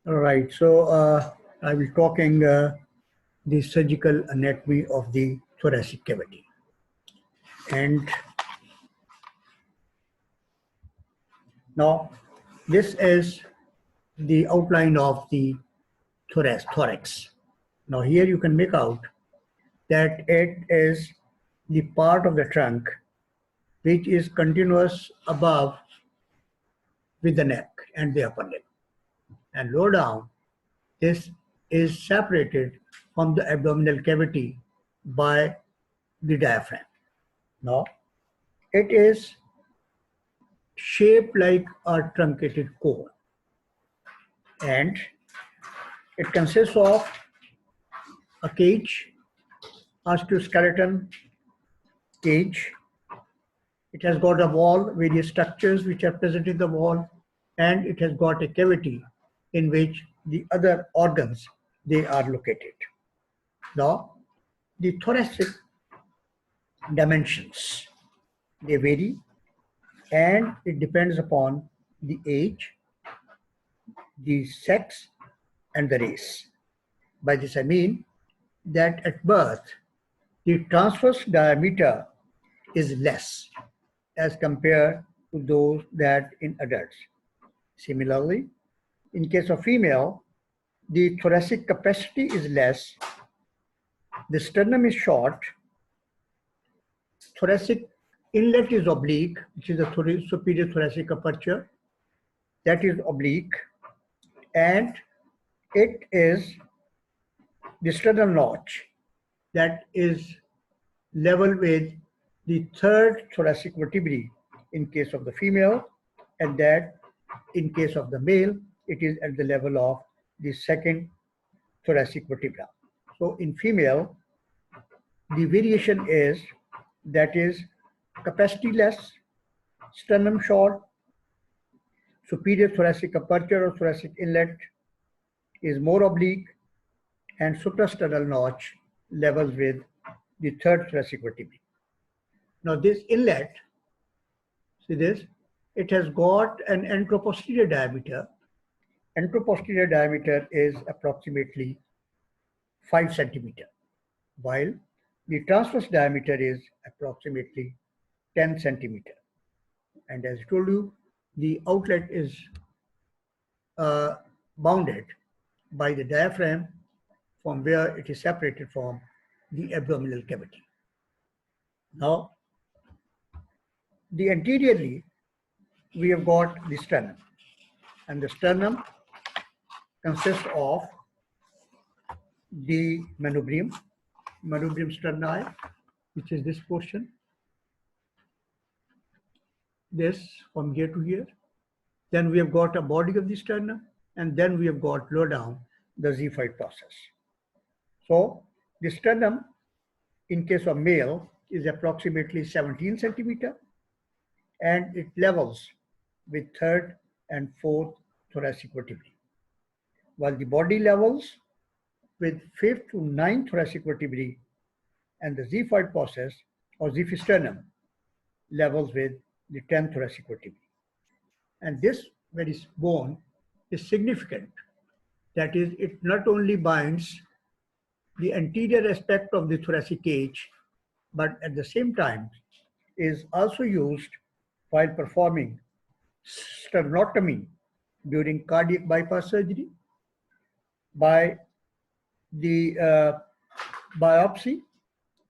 Right. So I will talking the surgical anatomy of the thoracic cavity, and now this is the outline of the thorax. Now here you can make out that it is the part of the trunk which is continuous above with the neck and the upper lip, and low down this is separated from the abdominal cavity by the diaphragm. Now it is shaped like a truncated cone, and it consists of a cage, osteoskeleton cage. It has got a wall, various structures which are present in the wall, and it has got a cavity in which the other organs they are located. Now, the thoracic dimensions they vary, and it depends upon the age, the sex, and the race. By this I mean that at birth, the transverse diameter is less as compared to those that in adults. Similarly, in case of female, the thoracic capacity is less, the sternum is short, thoracic inlet is oblique, which is the superior thoracic aperture, that is oblique, and it is the sternal notch that is level with the third thoracic vertebrae in case of the female, and that in case of the male, it is at the level of the second thoracic vertebra. So in female, the variation is that is capacity less, sternum short, superior thoracic aperture or thoracic inlet is more oblique, and suprasternal notch levels with the third thoracic vertebrae. Now this inlet, see this, it has got an anteroposterior diameter. Anteroposterior diameter is approximately 5 centimeter, while the transverse diameter is approximately 10 centimeter. And as I told you, the outlet is bounded by the diaphragm from where it is separated from the abdominal cavity. Now, the anteriorly, we have got the sternum, and the sternum consists of the manubrium sterni, which is this portion, this from here to here. Then we have got a body of the sternum, and then we have got low down the xiphoid process. So the sternum in case of male is approximately 17 centimeter, and it levels with third and fourth thoracic vertebrae, while the body levels with fifth to ninth thoracic vertebrae, and the xiphoid process or xiphisternum levels with the 10th thoracic vertebrae. And this very bone is significant. That is, it not only binds the anterior aspect of the thoracic cage, but at the same time is also used while performing sternotomy during cardiac bypass surgery, by the biopsy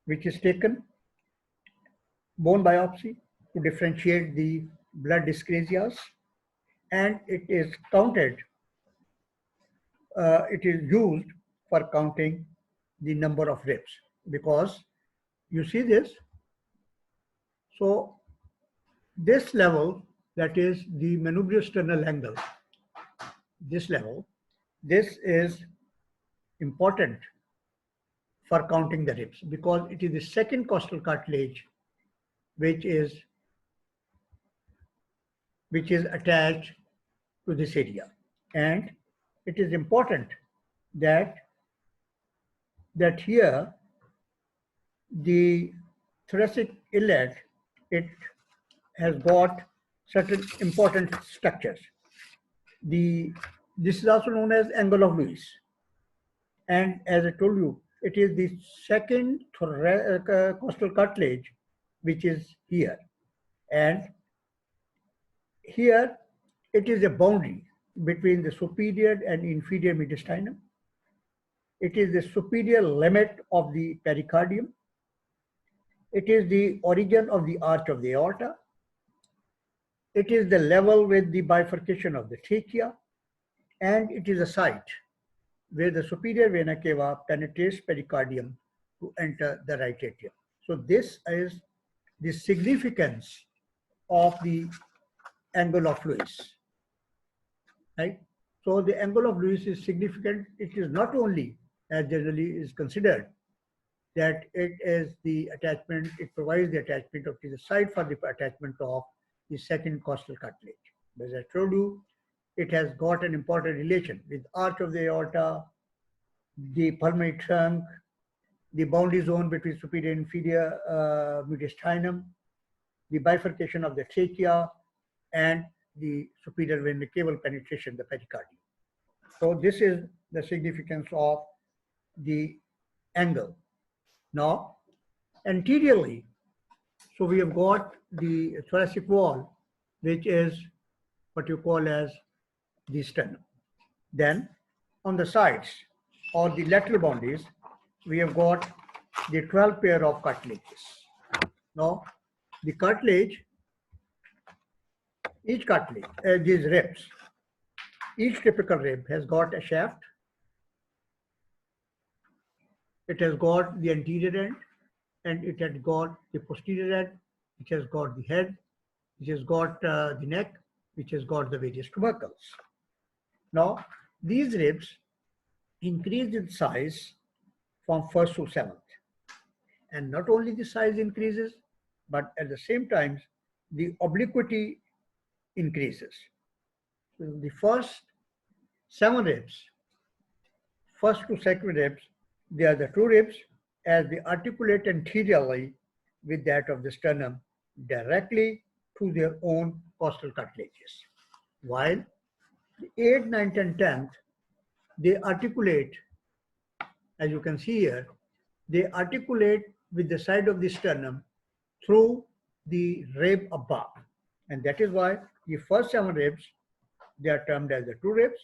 which is taken, bone biopsy, to differentiate the blood dyscrasias, and it is counted, it is used for counting the number of ribs, because you see this. So this level, that is the manubriosternal angle, this level, this is important for counting the ribs, because it is the second costal cartilage which is attached to this area. And it is important that here the thoracic inlet, it has got certain important structures. The This is also known as angle of Lewis. And as I told you, it is the second costal cartilage which is here. And here it is a boundary between the superior and inferior mediastinum. It is the superior limit of the pericardium. It is the origin of the arch of the aorta. It is the level with the bifurcation of the trachea. And it is a site where the superior vena cava penetrates pericardium to enter the right atrium. So this is the significance of the angle of Lewis, right? So the angle of Lewis is significant. It is not only, as generally is considered, that it is the attachment, it provides the attachment of the site for the attachment of the second costal cartilage. As I told you, it has got an important relation with arch of the aorta, the pulmonary trunk, the boundary zone between superior and inferior mediastinum, the bifurcation of the trachea, and the superior vena cava penetration, the pericardium. So this is the significance of the angle. Now, anteriorly, so we have got the thoracic wall, which is what you call as the sternum. Then on the sides or the lateral boundaries, we have got the 12 pair of cartilages. Now, the cartilage, each cartilage, these ribs, each typical rib has got a shaft. It has got the anterior end, and it has got the posterior end, which has got the head, which has got the neck, which has got the various tubercles. Now, these ribs increase in size from first to seventh. And not only the size increases, but at the same time, the obliquity increases. So the first 7 ribs, first to second ribs, they are the true ribs as they articulate anteriorly with that of the sternum directly to their own costal cartilages. While the 8th, 9th, and 10th, they articulate, as you can see here, they articulate with the side of the sternum through the rib above. And that is why the first 7 ribs, they are termed as the true ribs.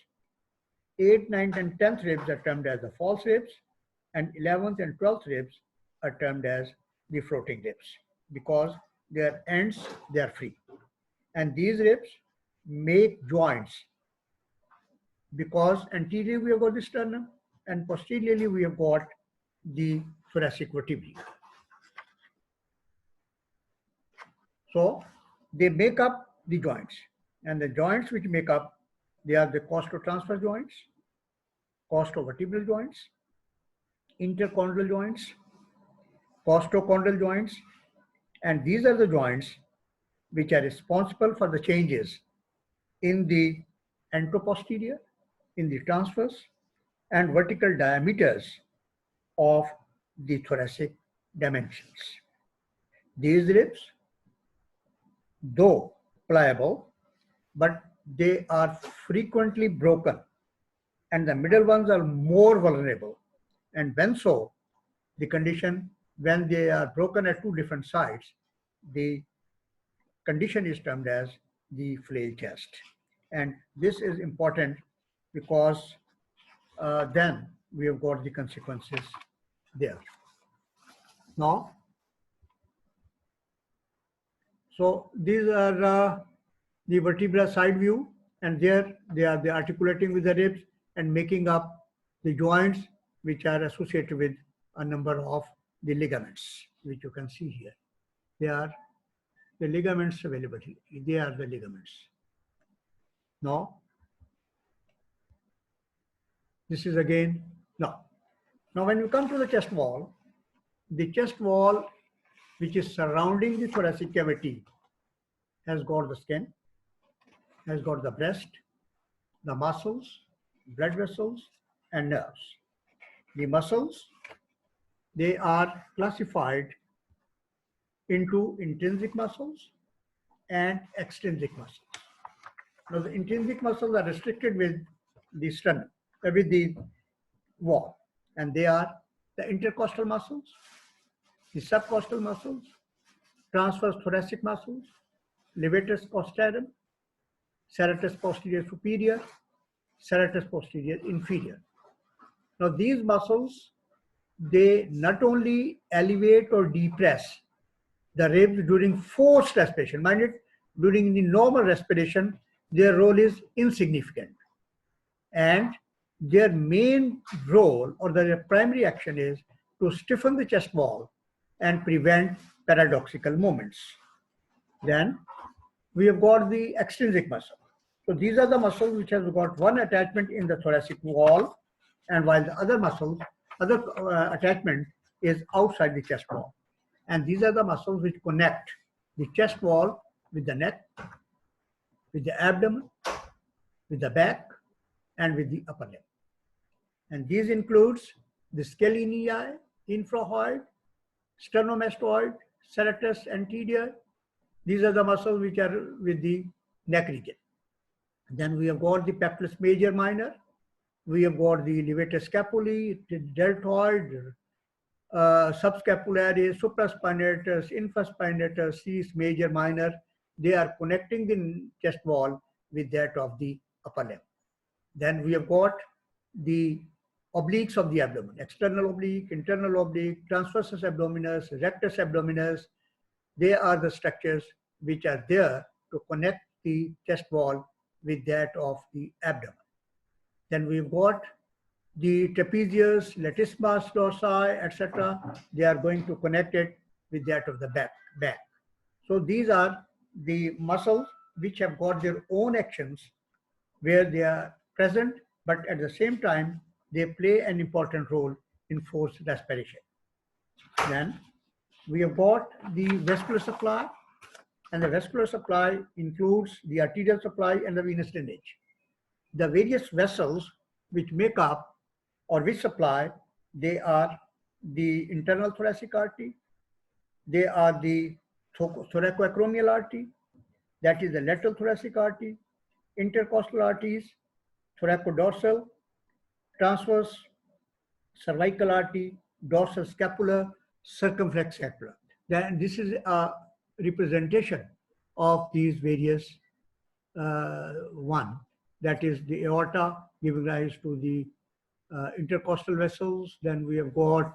8th, 9th, and 10th ribs are termed as the false ribs. And 11th and 12th ribs are termed as the floating ribs because their ends, they are free. And these ribs make joints because anteriorly we have got the sternum and posteriorly we have got the thoracic vertebrae. So they make up the joints, and the joints which make up, they are the costotransverse joints, costovertebral joints, interchondral joints, costochondral joints, and these are the joints which are responsible for the changes in the anteroposterior, in the transverse, and vertical diameters of the thoracic dimensions. These ribs, though pliable, but they are frequently broken, and the middle ones are more vulnerable. And when so, the condition, when they are broken at 2 different sides, the condition is termed as the flail chest. And this is important because then we have got the consequences there. Now, so these are the vertebra side view, and there they are articulating with the ribs and making up the joints which are associated with a number of the ligaments, which you can see here. They are the ligaments available here. They are the ligaments. Now, this is again, now when you come to the chest wall which is surrounding the thoracic cavity has got the skin, has got the breast, the muscles, blood vessels, and nerves. The muscles, they are classified into intrinsic muscles and extrinsic muscles. Now, the intrinsic muscles are restricted with the sternum, with the wall. And they are the intercostal muscles, the subcostal muscles, transverse thoracic muscles, levator costarum, serratus posterior superior, serratus posterior inferior. Now these muscles, they not only elevate or depress the ribs during forced respiration. Mind it, during the normal respiration, their role is insignificant. And their main role or their primary action is to stiffen the chest wall and prevent paradoxical movements. Then we have got the extrinsic muscle. So these are the muscles which have got one attachment in the thoracic wall, and while the other muscles, other attachment is outside the chest wall. And these are the muscles which connect the chest wall with the neck, with the abdomen, with the back, and with the upper limb. And these includes the scalenii, infrahyoid, sternomastoid, serratus anterior. These are the muscles which are with the neck region. Then we have got the pectoralis major minor. We have got the levator scapulae, deltoid, subscapularis, supraspinatus, infraspinatus, cis major minor. They are connecting the chest wall with that of the upper limb. Then we have got the obliques of the abdomen, external oblique, internal oblique, transversus abdominis, rectus abdominis. They are the structures which are there to connect the chest wall with that of the abdomen. Then we've got the trapezius, latissimus dorsi, etc. They are going to connect it with that of the back. So these are the muscles which have got their own actions where they are present, but at the same time, they play an important role in forced respiration. Then we have got the vascular supply, and the vascular supply includes the arterial supply and the venous drainage. The various vessels which make up or which supply, they are the internal thoracic artery, they are the thoracoacromial artery, that is the lateral thoracic artery, intercostal arteries, thoracodorsal, transverse cervical artery, dorsal scapula, circumflex scapula. Then this is a representation of these various one, that is the aorta giving rise to the intercostal vessels. Then we have got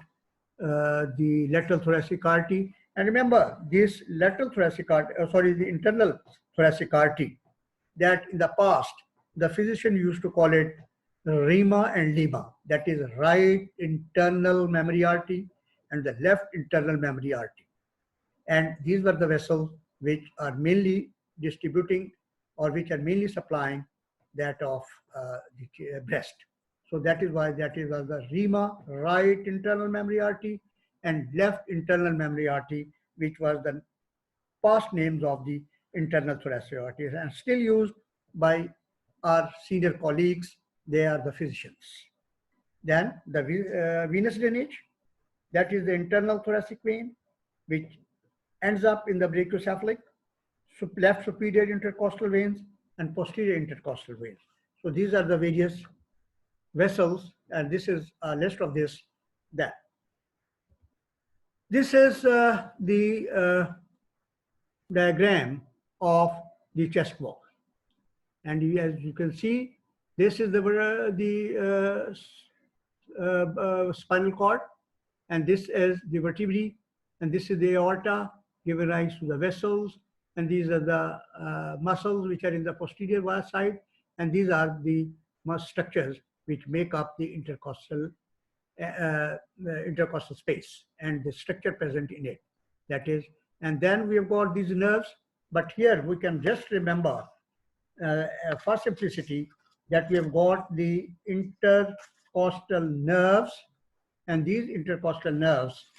the lateral thoracic artery. And remember, this lateral thoracic artery, the internal thoracic artery, that in the past, the physician used to call it rima and lima, that is right internal mammary artery and the left internal mammary artery. And these were the vessels which are mainly distributing or which are mainly supplying that of the breast. So that is why that is the rima, right internal mammary artery, and left internal mammary artery, which was the past names of the internal thoracic arteries and still used by our senior colleagues. They are the physicians. Then the venous drainage, that is the internal thoracic vein, which ends up in the brachiocephalic, left superior intercostal veins and posterior intercostal veins. So these are the various vessels, and this is a list of this, that. This is the diagram of the chest wall. And as you can see, this is the spinal cord, and this is the vertebrae, and this is the aorta giving rise to the vessels, and these are the muscles which are in the posterior side, and these are the structures which make up the intercostal space and the structure present in it. That is, and then we have got these nerves, but here we can just remember for simplicity that we have got the intercostal nerves, and these intercostal nerves,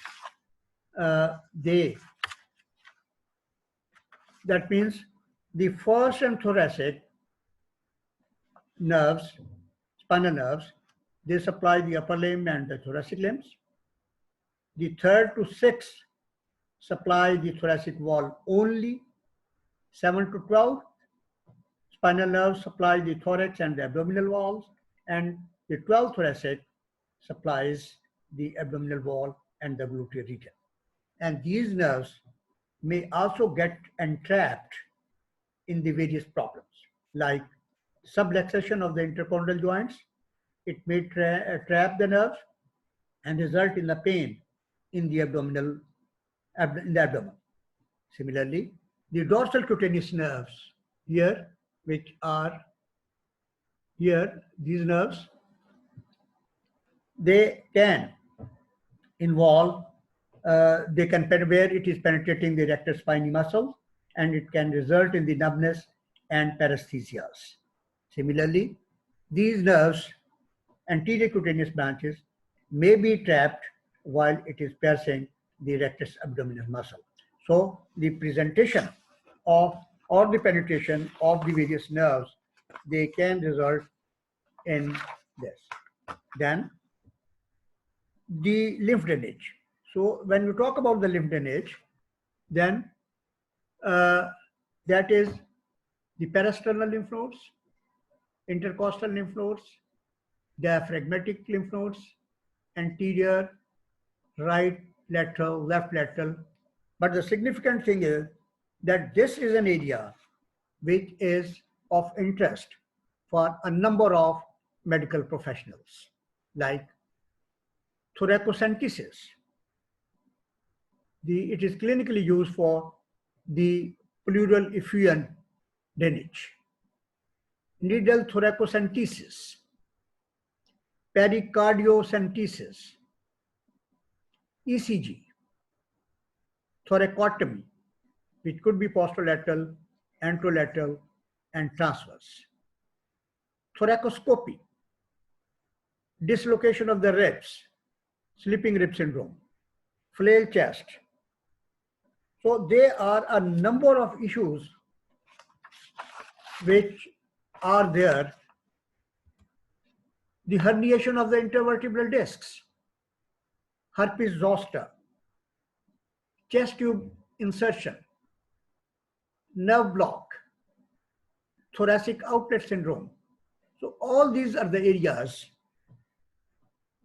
that means the first and thoracic nerves, spinal nerves, they supply the upper limb and the thoracic limbs. The third to sixth supply the thoracic wall only. 7 to 12 spinal nerves supply the thorax and the abdominal walls, and the 12th thoracic supplies the abdominal wall and the gluteal region. And these nerves may also get entrapped in the various problems like subluxation of the intercondyle joints. It may trap the nerves and result in the pain in the abdomen. Similarly, the dorsal cutaneous nerves here, which are here, these nerves, they can involve, they can where it is penetrating the rectus spinae muscle, and it can result in the numbness and paresthesias. Similarly, these nerves, anterior cutaneous branches, may be trapped while it is piercing the rectus abdominis muscle. So the presentation of or the penetration of the various nerves, they can result in this. Then the lymph drainage. So when we talk about the lymph drainage, then that is the parasternal lymph nodes, intercostal lymph nodes, diaphragmatic lymph nodes, anterior, right lateral, left lateral. But the significant thing is that this is an area which is of interest for a number of medical professionals, like thoracocentesis. It is clinically used for the pleural effusion drainage. Needle thoracocentesis, pericardiocentesis, ECG, thoracotomy, which could be posterolateral, anterolateral, and transverse. Thoracoscopy, dislocation of the ribs, sleeping rib syndrome, flail chest. So there are a number of issues which are there. The herniation of the intervertebral discs, herpes zoster, chest tube insertion, nerve block, thoracic outlet syndrome. So all these are the areas,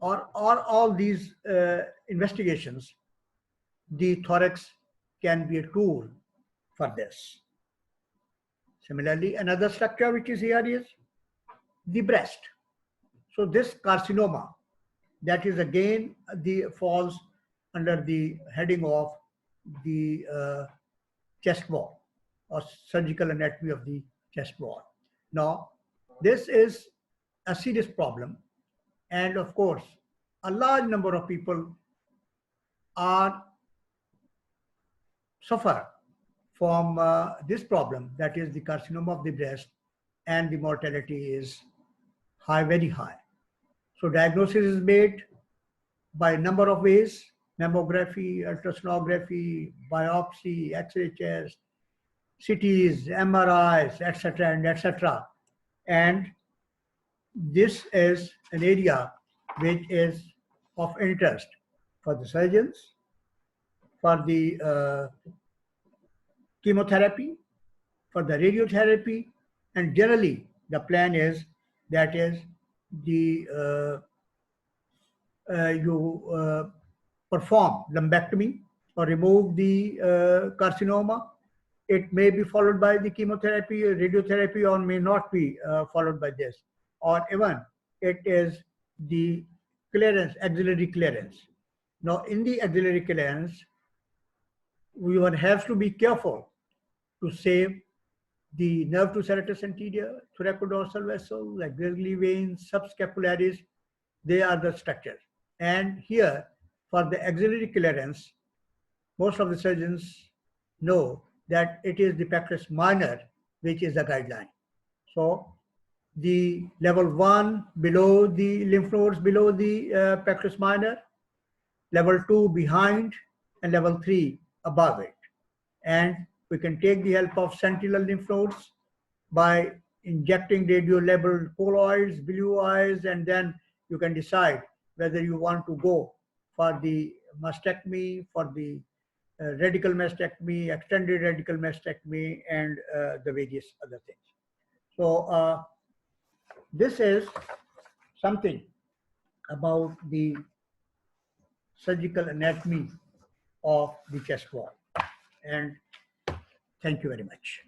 or all these investigations, the thorax can be a tool for this. Similarly, another structure which is here is the breast. So this carcinoma, that is again falls under the heading of the chest wall or surgical anatomy of the chest wall. Now, this is a serious problem, and of course, a large number of people suffer from this problem, that is the carcinoma of the breast, and the mortality is high, very high. So diagnosis is made by a number of ways: mammography, ultrasonography, biopsy, X-ray chest, CTs, MRIs, etc. and etc. And this is an area which is of interest for the surgeons, for the chemotherapy, for the radiotherapy, and generally the plan is that is the you perform lumpectomy or remove the carcinoma. It may be followed by the chemotherapy or radiotherapy, or may not be followed by this, or even it is the clearance, axillary clearance. Now in the axillary clearance, we will have to be careful to save the nerve to serratus anterior, thoracodorsal vessel, like Grisly veins, subscapularis. They are the structures. And here, for the axillary clearance, most of the surgeons know that it is the pectoralis minor which is the guideline. So the level 1 below the lymph nodes, below the pectoralis minor, level 2 behind, and level 3 above it. And we can take the help of sentinel lymph nodes by injecting radio-labeled colloids, blue eyes, and then you can decide whether you want to go for the mastectomy, for the radical mastectomy, extended radical mastectomy, and the various other things. So this is something about the surgical anatomy of the chest wall. And thank you very much.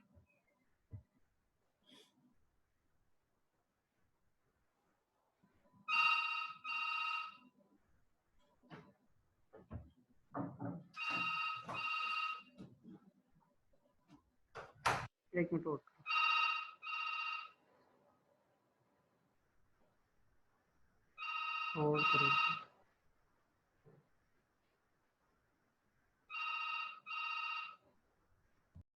एक minute और करो।